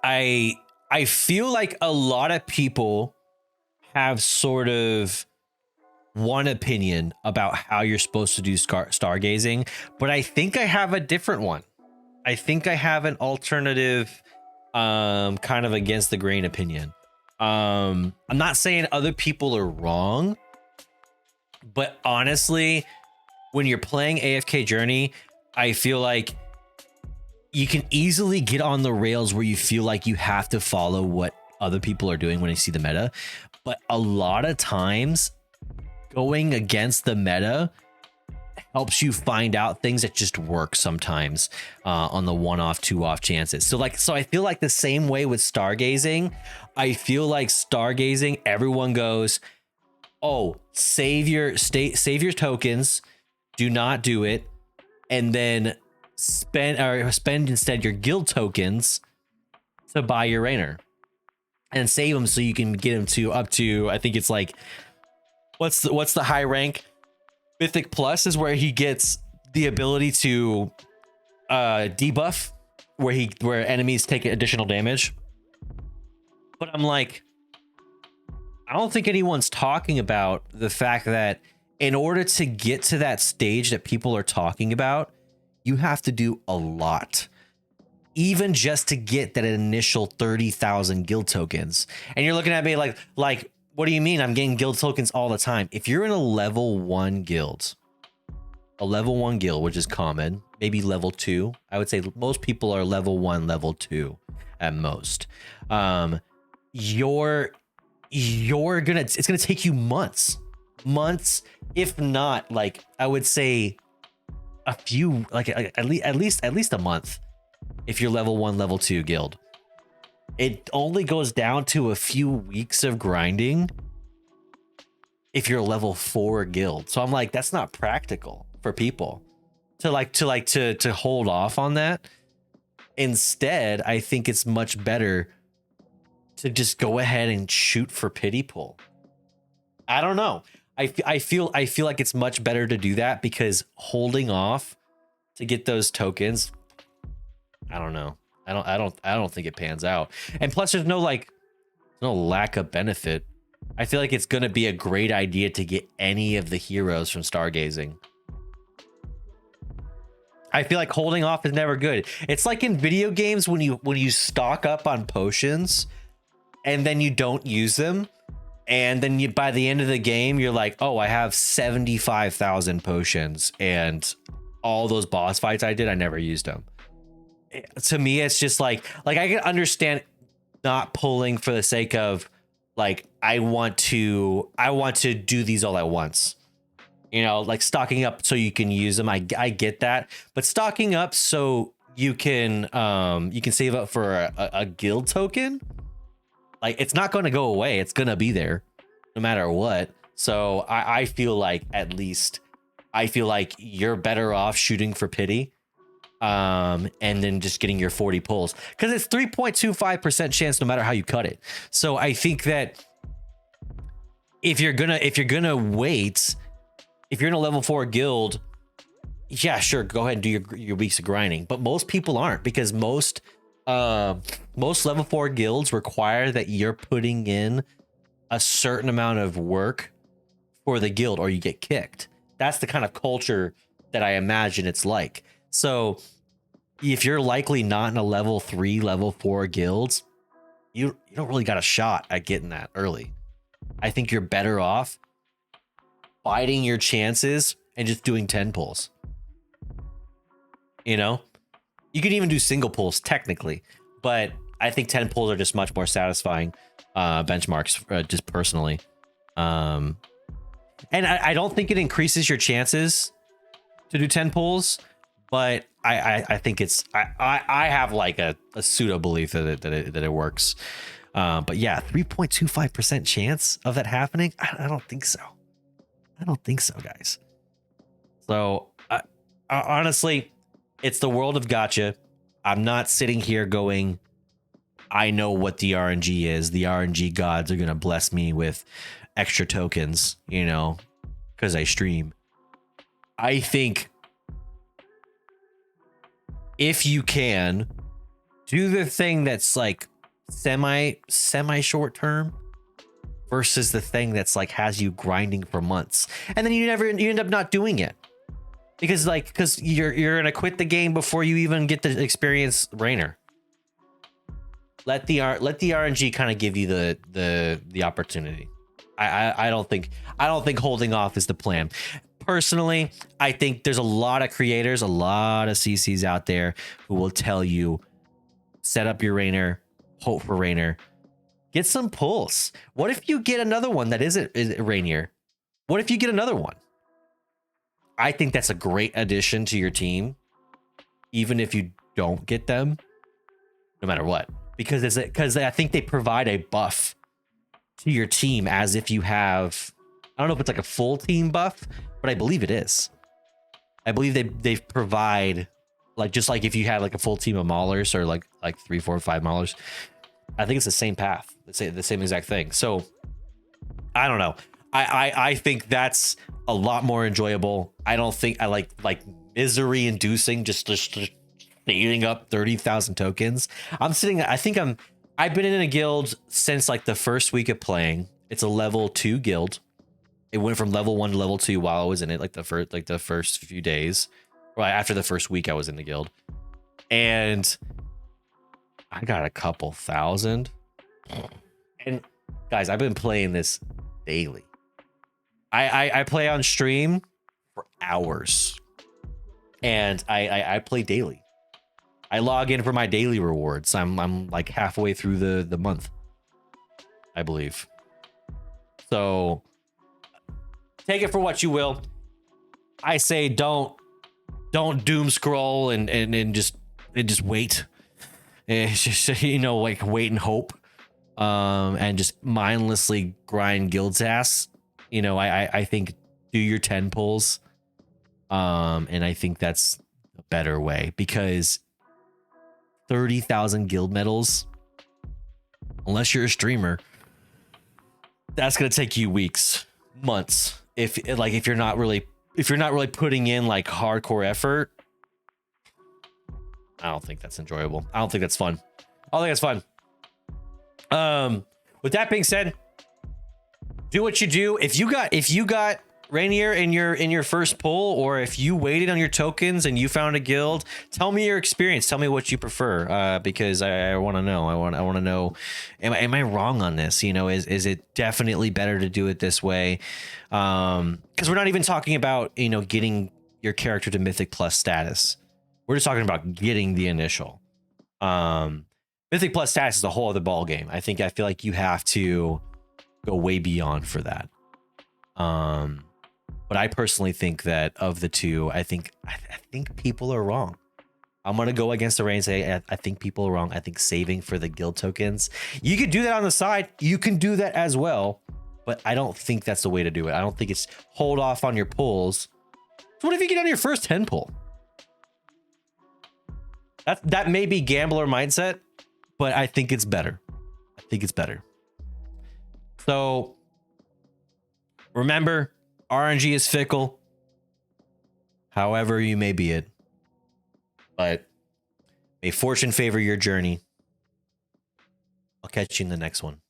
I feel like a lot of people have sort of one opinion about how you're supposed to do stargazing, but I think I have a different one. I think I have an alternative, kind of against the grain opinion. I'm not saying other people are wrong, but honestly, when you're playing AFK Journey, I feel like you can easily get on the rails where you feel like you have to follow what other people are doing when they see the meta. But a lot of times going against the meta helps you find out things that just work sometimes, on the 1-off, 2-off chances. So I feel like the same way with stargazing. I feel like stargazing, everyone goes, oh, save your tokens, do not do it, and then spend instead your guild tokens to buy your Reinier and save them so you can get them to up to, I think it's like, what's the high rank? Mythic Plus is where he gets the ability to debuff where enemies take additional damage. But I'm like, I don't think anyone's talking about the fact that in order to get to that stage that people are talking about, you have to do a lot, even just to get that initial 30,000 guild tokens. And you're looking at me like, what do you mean? I'm getting guild tokens all the time. If you're in a level 1 guild, which is common, maybe level 2, I would say most people are level 1, level 2 at most. It's gonna take you months, if not, like, I would say a few, like at least a month if you're level 1, level 2 guild. It only goes down to a few weeks of grinding if you're a level 4 guild. So I'm like, that's not practical for people to hold off on that. Instead, I think it's much better to just go ahead and shoot for pity pull. I don't know. I feel like it's much better to do that, because holding off to get those tokens, I don't know. I don't think it pans out. And plus there's no lack of benefit. I feel like it's going to be a great idea to get any of the heroes from stargazing. I feel like holding off is never good. It's like in video games when you stock up on potions and then you don't use them, and then by the end of the game you're like, oh, I have 75,000 potions, and all those boss fights I did, I never used them. To me, it's just like I can understand not pulling for the sake of, like, I want to do these all at once, you know, like stocking up so you can use them. I get that, but stocking up so you can save up for a guild token, like, it's not going to go away. It's going to be there no matter what. So I feel like you're better off shooting for pity, and then just getting your 40 pulls, because it's 3.25% chance no matter how you cut it. So I think that if you're gonna wait, if you're in a level 4 guild, yeah, sure, go ahead and do your weeks of grinding. But most people aren't, because most level 4 guilds require that you're putting in a certain amount of work for the guild or you get kicked. That's the kind of culture that I imagine it's like. So if you're likely not in a level 3, level 4 guilds, you don't really got a shot at getting that early. I think you're better off biding your chances and just doing 10 pulls. You know, you could even do single pulls technically, but I think 10 pulls are just much more satisfying benchmarks, just personally. And I don't think it increases your chances to do 10 pulls, but I think it's, I have like a pseudo belief that it works. But yeah, 3.25% chance of that happening. I don't think so. I don't think so, guys. So honestly, it's the world of gacha. I'm not sitting here going, I know what the RNG is. The RNG gods are going to bless me with extra tokens, you know, because I stream. I think if you can do the thing that's like semi short term versus the thing that's like has you grinding for months, and then you end up not doing it because you're gonna quit the game before you even get to experience Reinier. Let the RNG kind of give you the opportunity. I don't think holding off is the plan. Personally, I think there's a lot of creators, a lot of CCs out there who will tell you, set up your Reinier, hope for Reinier, get some pulls. What if you get another one that isn't Reinier? What if you get another one? I think that's a great addition to your team, even if you don't get them, no matter what. Because I think they provide a buff to your team as if you have, I don't know if it's like a full team buff, but I believe it is. I believe they provide like, just like if you have like a full team of maulers or like 3, 4, 5 maulers, I think it's the same path. Let's say the same exact thing. So I don't know. I think that's a lot more enjoyable. I don't think I like misery inducing just eating up 30,000 tokens. I've been in a guild since like the first week of playing. It's a level 2 guild. It went from level 1 to level 2 while I was in it, like the first few days. Well, after the first week I was in the guild. And I got a couple thousand. And guys, I've been playing this daily. I play on stream for hours. And I play daily. I log in for my daily rewards. I'm like halfway through the month, I believe. So take it for what you will. I say don't doom scroll and just wait. It's just, you know, like wait and hope. And just mindlessly grind guild's ass. You know, I think do your 10 pulls. And I think that's a better way, because 30,000 guild medals, unless you're a streamer, that's gonna take you weeks, months. If you're not really putting in like hardcore effort, I don't think that's enjoyable. I don't think that's fun. I don't think that's fun. With that being said, do what you do. If you got Reinier in your first pull, or if you waited on your tokens and you found a guild, tell me your experience. Tell me what you prefer, because I want to know. I want to know, am I wrong on this? You know, is it definitely better to do it this way? Because we're not even talking about, you know, getting your character to Mythic Plus status. We're just talking about getting the initial. Mythic Plus status is a whole other ball game. I feel like you have to go way beyond for that. But I personally think that of the two, I think people are wrong. I'm going to go against the rain and say, I think people are wrong. I think saving for the guild tokens, you could do that on the side. You can do that as well, but I don't think that's the way to do it. I don't think it's hold off on your pulls. So what if you get on your first 10 pull? That may be gambler mindset, but I think it's better. I think it's better. So remember, RNG is fickle, however you may be it, but may fortune favor your journey. I'll catch you in the next one.